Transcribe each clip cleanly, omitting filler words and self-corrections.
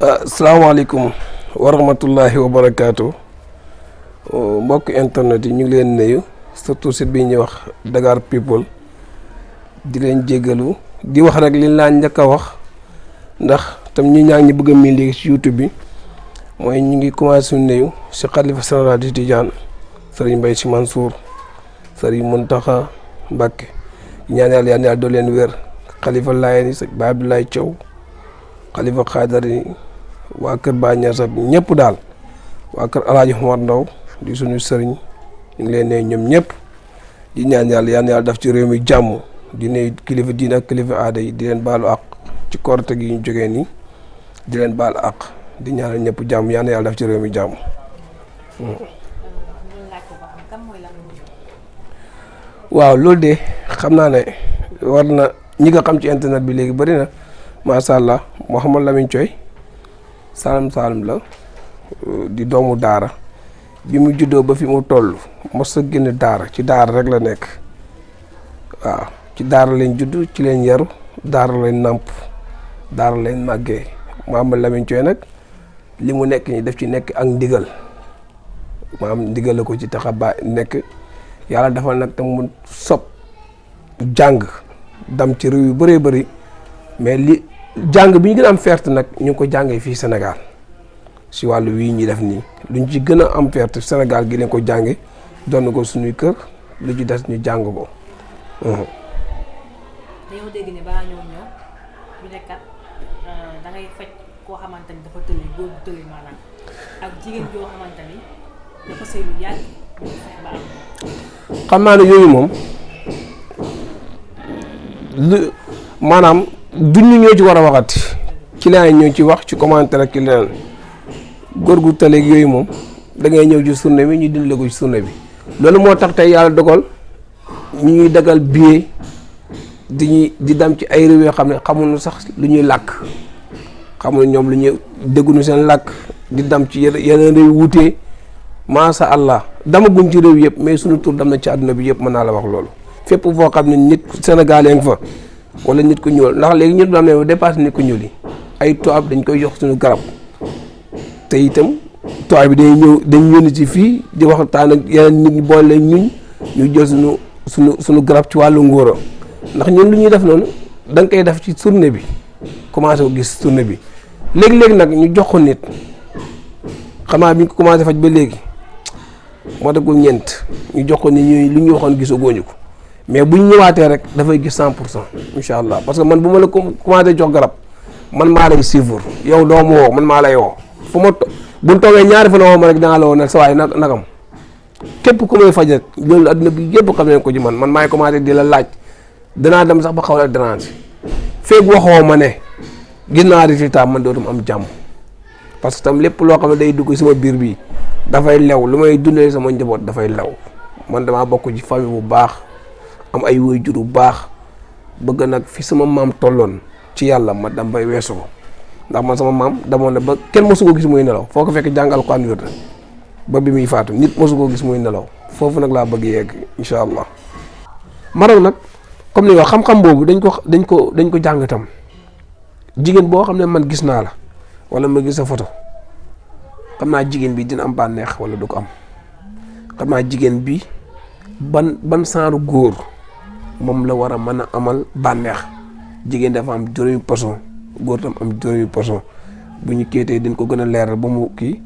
asalaamaaleykum wa rahmatullahi wa barakaatu mbokk internet yi ñu ngi leen nuyu surtout site bi ñuy wax Dakar People di leen jéggalu di wax rek liñ laa njëkk a wax ndax tam ñu ñaa ngi bëgg a miin léegi ci YouTube bi mooy ñu ngi commencé nuyu si xalifa général di Tijaan Serigne Mbaye Sy Mansour Serigne Mountakha Mbacké ñaan yàlla doo leen wér xalifa Laayeen yi Baay Abdoulaye Thiaw xalifa Xaadar yi waa kër Ba Ñas ñëpp daal waa kër Alaaji Omar Ndaw di suñu sëriñ ñu ngi leen ne ñoom ñëpp di ñaan yàlla daf ci réew mi jàmm di nuyu kilifa diine ak kilifa aada yi di leen baalu àq ci korite gi ñu jógee nii di leen baal àq di ñaanal ñëpp jàmm yàlla daf ci réew mi jàmm. waaw loolu de xam naa ne war na ñi nga xam ci internet bi léegi bëri na macha allah Mouhamed Lamine Thioye Saalum la di doomu daara bi mu juddoo ba fi mu toll mos a génn daara ci daara rek la nekk waaw ci daara lañ judd ci leen yaru daara lañ nàmp daara lañ màggee Mouhamed Lamine Thioye nag li mu nekk ñi def ci nekk ak ndigal maanaam ndigal la ko ci tax a ba nekk yàlla defal nag tam mu sob jàng dam ci réew yu bëree bëri mais li jàng bi ñu gën a am fierté nag ñu ngi ko jàngee fii Sénégal si wàllu wii ñuy def nii luñ ci gën a am fierté Sénégal gi leen ko jànge doon ko suñuy kër lu ci des ñu jàng ko. dañoo dégg ne balaa ñoo ñëw ñu ne kat da ngay faj koo xamante ni dafa tële góor bu tële maanaam ak jigéen joo xamante ni dafa sëy lu yàgg ñu fexe ba am. xam naa ne yooyu moom maanaam duñ ñu ñoo ci war a waxati ci leneen ñoo ci wax ci commentaire ak ci leneen góor gu tëleeg yooyu moom da ngay ñëw ci journée bi ñu dindi ko ci journée bi loolu moo tax tey yàlla dogal ñu ñuy dagal billet di dem ci ay réew yoo xam ne xamuñu sax lu ñuy làkk xamuñu ñoom lu ñuy dégguñu seen làkk di dem ci yeneen réew wutee macha allah damaguñ ci réew yëpp mais suñu tur dem na ci àdduna bi yëpp mën naa la wax loolu fépp foo xam ne nit Sénégal yaa ngi fa wala nit ku ñuul ndax léegi ñun daam ne dépassé nit ku ñuul yi ay tubaab dañ koy jox suñu garab te itam tubaab bi dañ yónni ci fii di waxtaan ak yeneen nit ñi boole ñun ñu jël suñu garab ci wàllu ngóora ndax ñun lu ñuy def noonu da nga koy def ci journée bi commencé ko gis journée bi léegi-léegi nag ñu jox ko nit xamaa bi ñu ko commencé faj ba léegi moo dagul ñeent ñu jox ko nit ñuy lu ñu waxoon gisoo góoñu ko mais buñ ñëwaatee rek dafay gis 100% incha allah parce que man bu ma la commencé jox garab man maa lay suivre yow doo ma woo man maa lay woo fu ma buñ toogee ñaari fa la woo ma rek dangaa la woo ne sa waay nagam képp ku may faj rek loolu adduna bi yëpp xam nañ ko ci man maay commencé di la laaj danaa dem sax ba xaw la dérange feeg waxoo ma ne gis naa résultat man dootum am jàmm parce que tam lépp loo xam ne day dugg sama biir bi dafay lew lu may dundee sama njaboot dafay lew man damaa bokk ci famille bu baax am ay waajur bu baax bëgg nag fi sama maam tolloon ci yàlla ma dem bay weesu ko ndax man sama maam damoon na ba kenn mosu ko gis muy nelaw foo ko fekk jàngal ko wér ba bi muy faatu nit mosu koo gis muy nelaw foofu nag laa bëgg yegg incha allah. Maroc nag comme ni wax xam-xam boobu dañ ko jàng tam jigéen boo xam ne man gis naa la wala ma gis sa photo xam naa jigéen bi dina am bànneex wala du ko am xam naa jigéen bi ban saaru góor moom la war a mën a amal bànneex jigéen dafa am juróomi poson góor tam am juróomi poson bu ñu kéetee dañ ko gën a leeral ba mu kii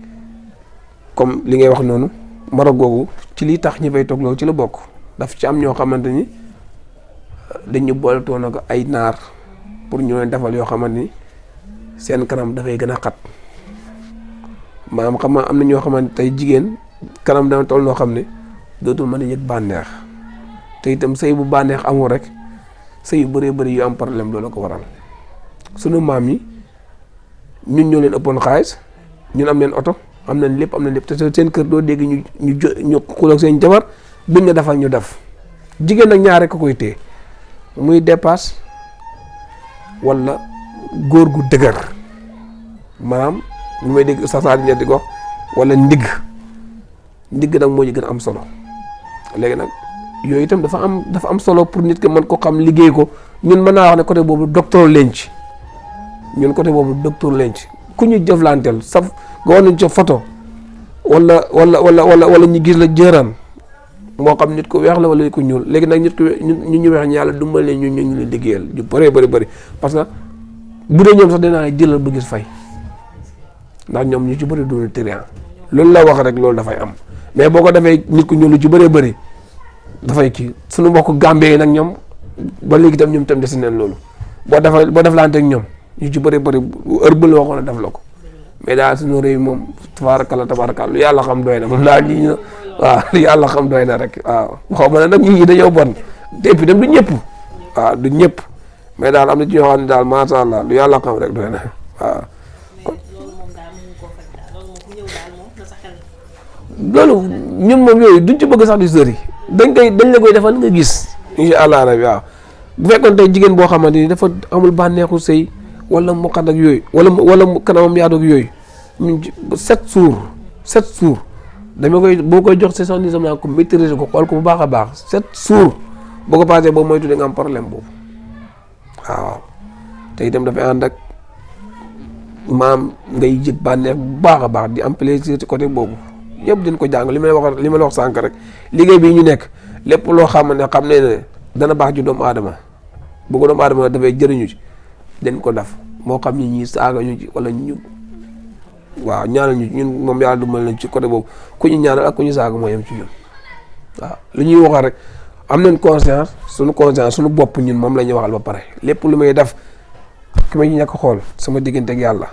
comme li ngay wax noonu Maroc googu ci lii tax ñi fay toog loolu ci la bokk daf ci am ñoo xamante ni dañu boole toon ak ay naar pour ñu leen defal yoo xamante ni seen kanam dafay gën a xat maanaam xam am na ñoo xamante tey jigéen kanam dana toll noo xam ne dootul mën a yëg bànneex te itam sëy bu bànneex amul rek sëy yu bëree bëri yu am problème loolu ko waral sunu maam yi ñun ñoo leen ëppoon xaalis ñun am leen oto am nañ lépp te seen kër doo dégg ñu xuloog seen jabar buñ ne defal ñu def jigéen nag ñaar rek a koy téye muy dépasse wala góor gu dëgër maanaam ñu may dégg sasaadi ñet di ko wala ndigg nag moo ñu gën a am solo léegi nag yooyu itam dafa am solo pour nit ki mën ko xam liggéey ko ñun mën naa wax ne côté boobu docteur leen ci ku ñu jëflanteel sa nga war nañ ca photo wala ñu gis la jëraan moo xam nit ku weex la wala nit ku ñuul léegi nag nit ku ñu weex ñi yàlla dimbali ñu leen liggéeyal ñu bëree bëri parce que bu dee ñoom sax dinaa jëlal ba gis fay ndax ñoom ñu ci bëri doon trian loolu la wax rek loolu dafay am mais boo ko defee nit ku ñuul lu ci bëree bëri dafay kii suñu mbokk Gambie yi nag ñoom ba léegi tam ñoom tam desi neen loolu boo deflante ak ñoom ñu ci bëri heure bu la waxoon a def la ko mais daal suñu réew moom tabaarakalla lu yàlla xam doy na moom daal ñi waaw lu yàlla xam doy na rek waaw xaw ma ne nag ñi dañoo bon te puis dem du ñëpp waaw du ñëpp mais daal am na ci ñoo xam ne daal macha allah lu yàlla xam rek doy na waaw. loolu ñun moom yooyu duñ ci bëgg sax di sëri dañ la koy defal nga gis incha allah rabi waaw bu fekkoon tey jigéen boo xamante ni dafa amul bànneexu sëy wala mu xat ak yooyu wala kanamam yaatu ak yooyu ñun 7 jours dama koy boo koy jox session ni sama ko maîtriser ko xool ko bu baax a baax 7 jours boo ko passé boobu moytu da nga am problème boobu waaw te itam dafay ànd ak maam ngay yëg bànneex bu baax a baax di am plaisir ci côté boobu yëpp din ko jàng li ma la wax sànq rek liggéey bii ñu nekk lépp loo xam ne dana baax ci doomu aadama bu ko doomu aadama dafay jëriñu ci dañ ko def moo xam ni ñi saaga ñu ci wala ñu waaw ñaanal ñu ñun moom yàlla du mel nañ ci côté boobu ku ñu ñaanal ak ku ñu saaga moo yem ci ñun waaw lu ñuy waxal rek am nañ conscience suñu bopp ñun moom la ñuy waxal ba pare lépp lu may def ki ma ñu ñàkk xool sama diggante ak yàlla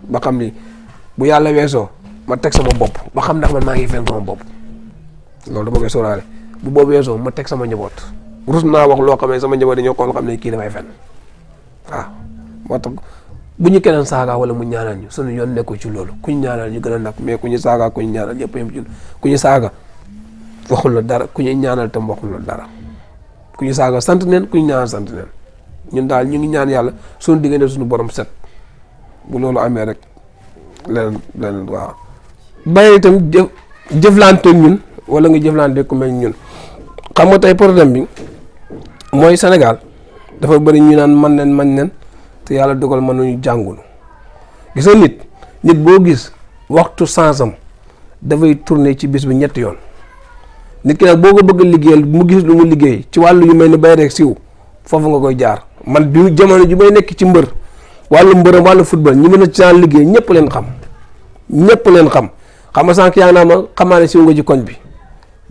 ba xam ni bu yàlla weesoo ma teg sama bopp ba xam ndax man maa ngi fen sama bopp loolu dama koy sóoraale bu boobu weesoo ma teg sama njaboot rus naa wax loo xam ne sama njaboot dañoo xool xam ne kii dafay fen waaw moo tax bu ñu keneen saaga wala mu ñaanal ñu suñu yoon nekkul ci loolu ku ñu ñaanal ñu gën a nag mais ku ñu saaga ku ñu ñaanal ñëpp yem ci ku ñu saaga waxul la dara ku ñu ñaanal tam waxul la dara ku ñu saaga sant neen ku ñu ñaanal sant neen ñun daal ñu ngi ñaan yàlla suñu diggante suñu borom set bu loolu amee rek leneen waaw bàyyi itam jëflante ñun wala nga jëflante ku mel ñun xam nga tey problème bi mooy Sénégal dafa bëri ñu naan man nen te yàlla dogal mën nañu jàngul gis nga nit boo gis waxtu sansam dafay tourner ci bis bi ñetti yoon nit ki nag boo ko bëgg liggéeyal mu gis lu mu liggéey ci wàllu yu mel ni bay rek siw foofu nga koy jaar man bi jamono ji may nekk ci mbër wàllu mbërëm wàllu football ñi mën a ci daan liggéey ñëpp leen xam xam nga sànq yaa ngi naa ma xamaa ne siw nga ci koñ bi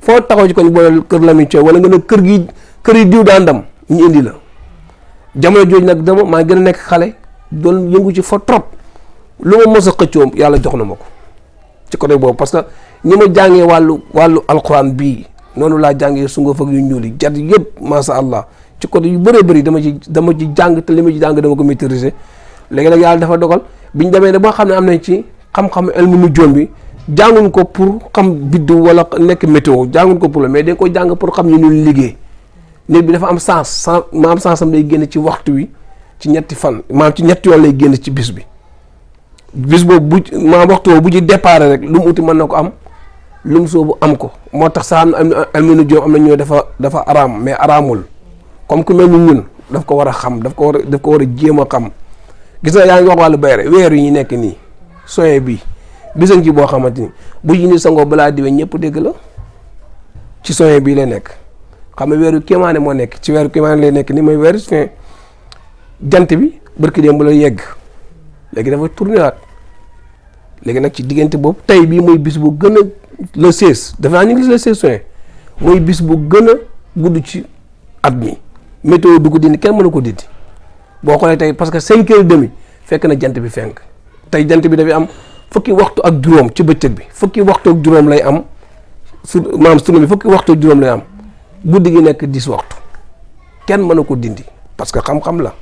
foo taxaw ci koñ boole kër Lamine Thioye wala nga ne kër yi diw daan dam ñu indi la jamono jooju nag dama maa gën a nekk xale doon yëngu ci fa trop lu ma mos a xëccoo yàlla jox na ma ko ci côté boobu parce que ni ma jàngee wàllu alxuraan bii noonu laa jàngee su nga fag yu ñuul yi jat yëpp masha Allah ci côté yu bëree bëri dama ci jàng te li ma ci jàng dama ko maîtriser léegi nag yàlla dafa dogal biñ demee ne ba xam ne am nañ ci xam-xam elmu nujoom bi jànguñ ko pour xam biddu wala nekk météo jànguñ ko pour la mais dañ ko jàng pour xam ñu ñu liggéey nit bi dafa am sens maam sensam lay génn ci waxtu wi ci ñetti fan maam ci ñetti yoon lay génn ci bis boobu maam waxtu woo bu ci départ rek lu mu uti mën na ko am lu mu soobu am ko moo tax sax am na joom am na ñoo dafa araam mais araamul comme ku mel ni ñun daf ko war a xam daf ko war a jéem a xam gis nga yaa ngi wax wàllu bayre weer yi ñu nekk nii soye bi bisan ci boo xamante ni bu ñu ni sangoo balaa diwee ñëpp dégg la ci soye bii lay nekk xam nga weeru kéemaane moo nekk ci weeru kéemaane lay nekk ni mooy weeru fin jant bi barki démb la yegg léegi dafa tourné waat léegi nag ci diggante boobu tey bii mooy bis bu gën a le 16 dafa naa ñu ngi le 16 juin mooy bis bu gën a gudd ci at mi météo du ko dindi kenn mënu ko dindi boo xoolee tey parce que 5h30 fekk na jant bi fenk tey jant bi dafay am fukki waxtu ak juróom ci bëccëg bi fukki waxtu ak juróom lay am sunu bi fukki waxtu ak juróom lay am guddi gi nekk 10 waxtu kenn mënu ko dindi parce que xam-xam la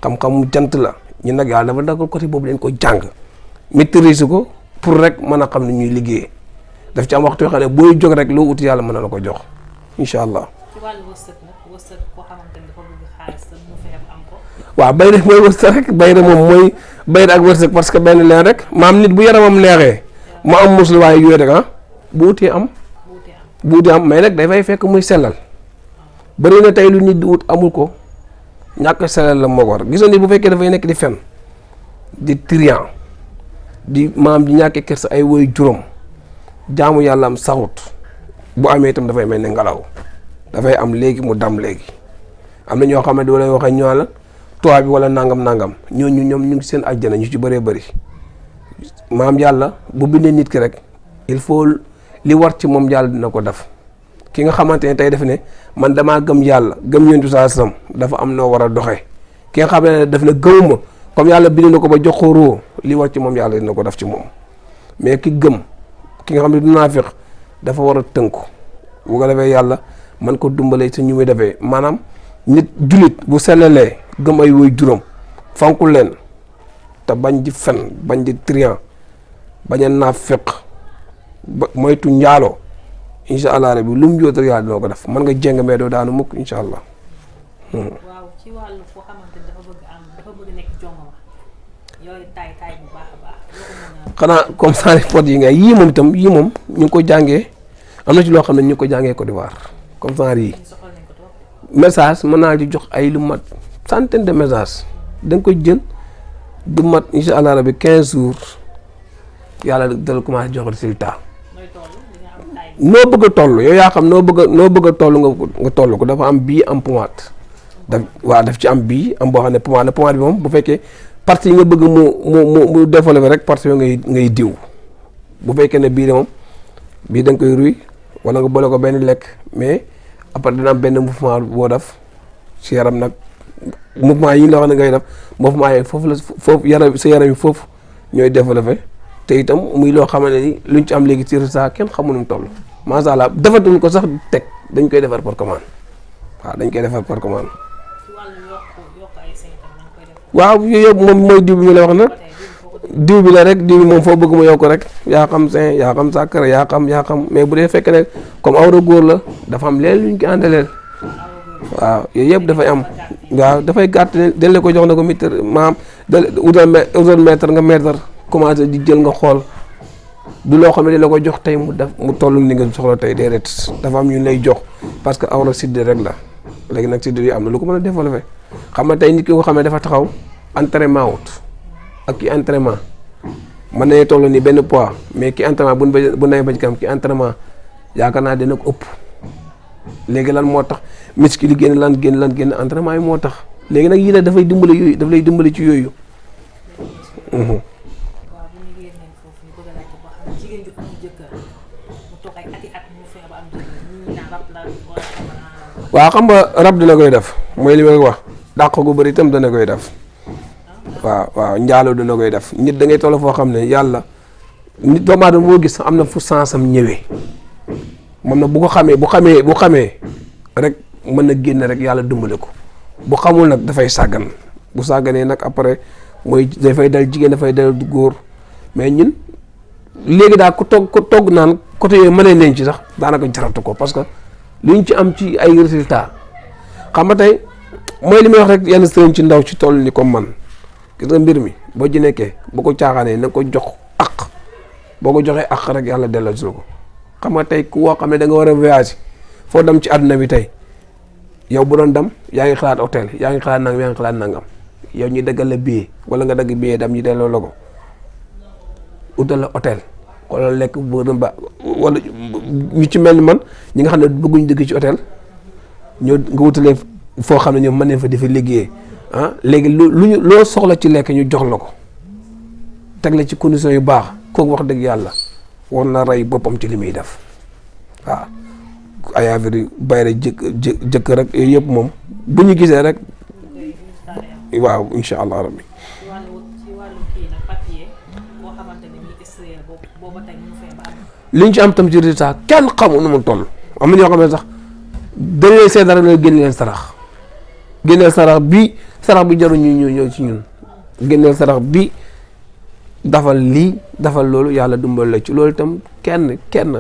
xam-xamu jant la ñun nag yàlla dafa dagal côté boobu leen ko jàng maîtriser ko pour rek mën a xam ne ñuy liggéeyee daf ci am waxtu yoo xam ne booy jóg rek loo uti yàlla mën na la ko jox incha allah. ci wàllu wërsëg koo xamante ni dafa bëgg xaalis mu fexe am ko. waaw bay rek mooy wërsëg rek bay rek moom mooy bay ak wërsëg parce que benn leen rek maam nit bu yaramam neexee mu am muslu waaye yooyu rek bu utee am. bu utee am mais nag dafay fekk muy sellal bëri na tey lu nit di wut amul ko ñàkk sellal la moo ko war gis nga nit bu fekkee dafay nekk di fen di trian di maam di ñàkkee kersa ay woy juróom jaamu yàlla am saxut bu amee itam dafay mel ne ngelaw dafay am léegi mu dam léegi. am na ñoo xam ne doo lay waxee ñoo la toit bi wala nangam ñooñu ñoom ñu ngi seen àjjana ñu ci bëree bëri maam yàlla bu bindee nit ki rek il faut li war ci moom yàlla dina ko def. ki nga xamante ne tey def ne man damaa gëm yàlla gëm yonent bi sallallahu alayhi wasallam dafa am noo war a doxee ki nga xam ne daf ne gëmuma comme yàlla bind na ko ba jox ko roo li war ci moom yàlla dina ko def ci moom mais ki gëm ki nga xam ne du naafiq dafa war a tënku bu ko defee yàlla man ko dumbalee ci ñu muy defee maanaam nit jullit bu sellalee gëm ay woy juróom fonkul leen te bañ di fen bañ di trian bañ a naafiq ba moytu njaaloo incha allah rabi lu mu jootal yàlla dina ko def mën nga jéng mais doo daanu mukk incha allah. waaw ci wàllu koo xamante ni dafa bëgg nekk jongoma yooyu taay bu baax a baax loo ko mën a. xanaa comme ça pot yi ngay yii moom itam yii moom ñu ngi ko jàngee am na ci loo xam ne ñu ngi ko jàngee Côte d'Ivoire comme ça yii message mën naa ci jox ay lu mat centaine de messages da nga koy jël du mat incha allah rabi 15 jours yàlla dal commencé jox résultat. noo bëgg a toll yow yaa xam noo bëgg a toll nga toll ko dafa am bii am pommade daf ci am bii am boo xam ne pommade la pommade bi moom bu fekkee partie yi nga bëgg mu développé rek partie yooyu ngay diw bu fekkee ne bii de moom bii da nga koy ruy wala nga boole ko benn lekk mais après dina am benn mouvement boo def si yaram nag mouvement yi la wax ne ngay def mouvement yi foofu yaram sa yaram yi foofu ñooy développé te itam muy loo xamante ni luñ ci am léegi ci résultat kenn xamu nu mu toll macha allah defatuñ ko sax teg dañ koy defar par commande waaw dañ koy defar par commande. waaw yooyu yëpp moom mooy diw bi ñu la wax nag diw bi la rek diw bi moom foo bëgg mu yokk rek yaa xam sein yaa xam sàkkara yaa xam mais bu dee fekk ne comme awra góor la dafa am leen luñ ko àndaleel waaw yooyu yëpp dafay am waaw dafay gàtt dañ la ko jox na ko mètre maam utal mètre nga mètre commencé di jël nga xool du loo xam ne la ko jox tey mu toll ni nga soxla tey déedéet dafa am ñu lay jox parce que awra sidde rek la léegi nag sidde yi am na lu ko mën a développé xam nga tey nit ki nga xam ne dafa taxaw entraînement wut ak ki entraînement mën nañu toll ni benn poids mais ki entraînement bu nay ba ci kanam ki entraînement yaakaar naa dina ko ëpp léegi lan moo tax muscle yi génn lan entraînement yi moo tax léegi nag yii nag dafay dimbali yooyu daf lay dimbali ci yooyu. waaw xam nga rab dina koy def mooy li may wax dàq gu bëri itam dana koy def waaw njaaloo dina koy def nit da ngay toll foo xam ne yàlla nit doomu aadama boo gis am na fu sansam ñëwee moom nag bu xamee rek mën na génn rek yàlla dimbale ko bu xamul nag dafay sàggan bu sàgganee nag après mooy dafay dal jigéen dafay dal góor mais ñun léegi daal ku togg naan côté yooyu mënee nañ ci sax daanaka jaratu ko parce que luñ ci am ci ay résultats xam nga tey mooy li may wax rek yenn sëriñ ci ndaw ci toll ni comme man gis nga mbir mi boo ci nekkee boo ko caaxaanee na ko jox ak boo ko joxee ak rek yàlla delloo si ko xam nga tey ku woo xam ne da nga war a voyage foo dem ci àdduna bi tey yow bu doon dem yaa ngi xalaat hôtel yaa ngi xalaat nangam yow ñu daggal la billet wala nga dagg billet dem ñu delloo la ko utal la hôtel wala lekk bu ba wala ñu ci mel ni man ñi nga xam ne bëgguñu dëkk ci hôtel ñoo nga wutalee foo xam ne ñoom mën nañ fa defi liggéeyee léegi loo soxla ci lekk ñu jox la ko teg la ci condition yu baax kooku wax dëgg yàlla war na rey boppam ci li muy def waaw ay affaire bayre jëkk rek yooyu yëpp moom bu ñu gisee rek waaw incha allah rabbi liñ ci am tam ci résultat kenn xamu nu mu toll am na ñoo xam ne sax dañ leen seet rek la génneel sarax bi jarul ñu ñëw ci ñun génneel sarax bi dafal lii dafal loolu yàlla dumbal la ci loolu itam kenn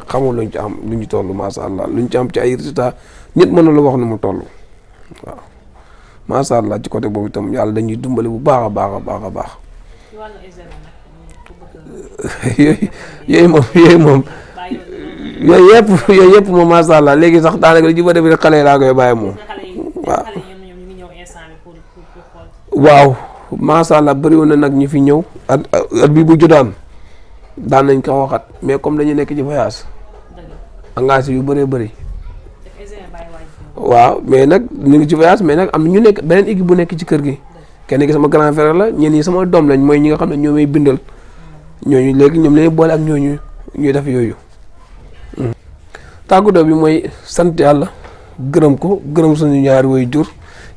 xamul luñ ci am lu ñu toll masha allah luñ ci am ci ay résultat nit mën na la wax nu mu toll waaw masha allah ci côté boobu itam yàlla dañuy dumbali bu baax a baax yooyu moom yooyu yëpp moom masha Allah léegi sax daanaka li ci bëri bi rek xale yi laa koy bàyyi moom waaw masha Allah bëri woon na nag ñu fi ñëw at bi bu jotaan daan nañ ko waxat mais comme dañu nekk ci voyage engagé yu bëree bëri waaw mais nag ñu ngi ci voyage mais nag am na ñu nekk beneen équipe bu nekk ci kër gi kenn ki sama grand frère la ñenn ñi sama doom lañ mooy ñi nga xam ne ñoo may bindal ñooñu léegi ñoom lañuy boole ak ñooñu ñuy def yooyu. tàggatoo bi mooy sant yàlla gërëm ko gërëm suñu ñaari way jur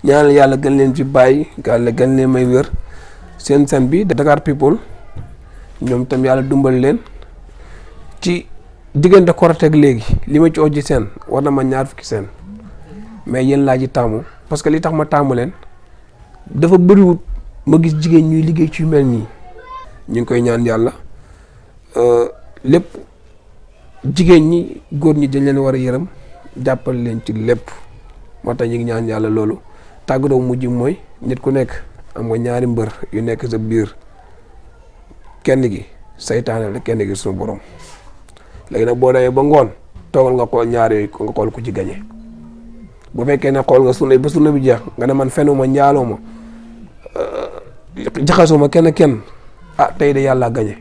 ñaanal yàlla gën leen ci bàyyi yàlla gën leen may wér seen seen bi Dakar People ñoom tam yàlla dumbal leen ci diggante Korité ak léegi li ma ci ojji seen war na ma 2 fukki seen mais yéen laa ji taamu parce que li tax ma taamu leen dafa bëriwut ma gis jigéen ñuy liggéey ci yu mel nii ñu ngi koy ñaan yàlla lépp jigéen ñi góor ñi dañ leen war a yërëm jàppal leen ci lépp moo tax ñu ngi ñaan yàlla loolu tàggatoo mujj mooy nit ku nekk am nga ñaari mbër yu nekk sa biir kenn gi saytaane la kenn gi suñu borom léegi nag boo demee ba ngoon toogal nga xool ñaar yooyu nga xool ku ci gañe bu fekkee ne xool nga sunna ba sunna bi jeex nga ne man fenuma njaaloo ma jaxasoo ma kenn tey de yàlla gañe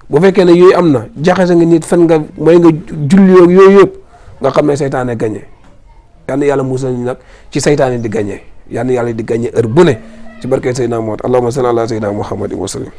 bu fekkee ne yooyu am na jaxase nga nit fen nga mooy nga julli yooyu yëpp nga xam ne saytaane gañe yal na yàlla musal ñu nag ci saytaane di gañe yal na yàlla di gañe heure bu ne ci barke Seydina Muhammad allahumma salli ala Seydina Muhammadin wa sallim